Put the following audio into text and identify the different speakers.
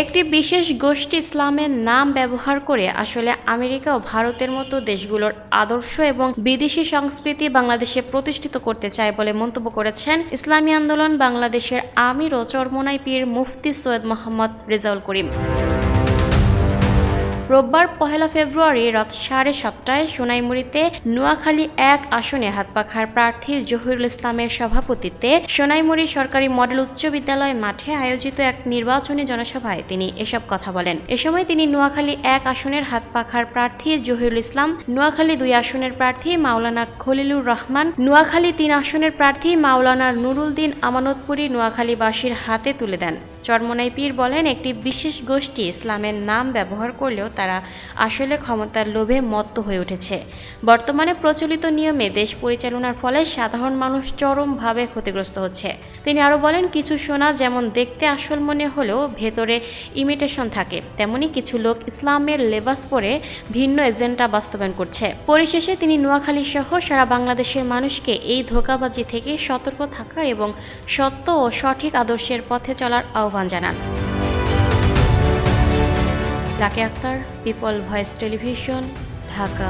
Speaker 1: একটি বিশেষ গোষ্ঠী ইসলামের নাম ব্যবহার করে আসলে আমেরিকা ও ভারতের মতো দেশগুলোর আদর্শ এবং বিদেশি সংস্কৃতি বাংলাদেশে প্রতিষ্ঠিত করতে চায় বলে মন্তব্য করেছেন ইসলামী আন্দোলন বাংলাদেশের আমির ও চরমোনাই পীর মুফতি সৈয়দ মোহাম্মদ রেজাউল করিম। রোববার 1 ফেব্রুয়ারি রাত 7:30টায় সোনাইমুড়ীতে নোয়াখালী 1 আসনে হাতপাখার প্রার্থী জহিরুল ইসলামের সভাপতিত্বে সোনাইমুড়ী সরকারি মডেল উচ্চ বিদ্যালয় মাঠে আয়োজিত এক নির্বাচনী জনসভায় তিনি এসব কথা বলেন। এ সময় তিনি নোয়াখালী 1 আসনের হাতপাখার প্রার্থী জহিরুল ইসলাম, নোয়াখালী 2 আসনের প্রার্থী মাওলানা খলিলুর রহমান, নোয়াখালী 3 আসনের প্রার্থী মাওলানা নুরুল দিন আমানতপুরী নোয়াখালীবাসীর হাতে তুলে দেন। চরমোনাই পীর বলেন, একটি বিশেষ গোষ্ঠী ইসলামের নাম ব্যবহার করলেও তারা আসলে ক্ষমতার লোভে মত্ত হয়ে উঠেছে। বর্তমানে প্রচলিত নিয়মে দেশ পরিচালনার ফলে সাধারণ মানুষ চরমভাবে ক্ষতিগ্রস্ত হচ্ছে। তিনি আরও বলেন, কিছু সোনা যেমন দেখতে আসল মনে হলেও ভেতরে ইমিটেশন থাকে, তেমনি কিছু লোক ইসলামের লেবাস পরে ভিন্ন এজেন্ডা বাস্তবায়ন করছে। পরিশেষে তিনি নোয়াখালী সহ সারা বাংলাদেশের মানুষকে এই ধোঁকাবাজি থেকে সতর্ক থাকার এবং সত্য ও সঠিক আদর্শের পথে চলার আহ্বান জানান। Lucky Akter, People Voice Television, Dhaka.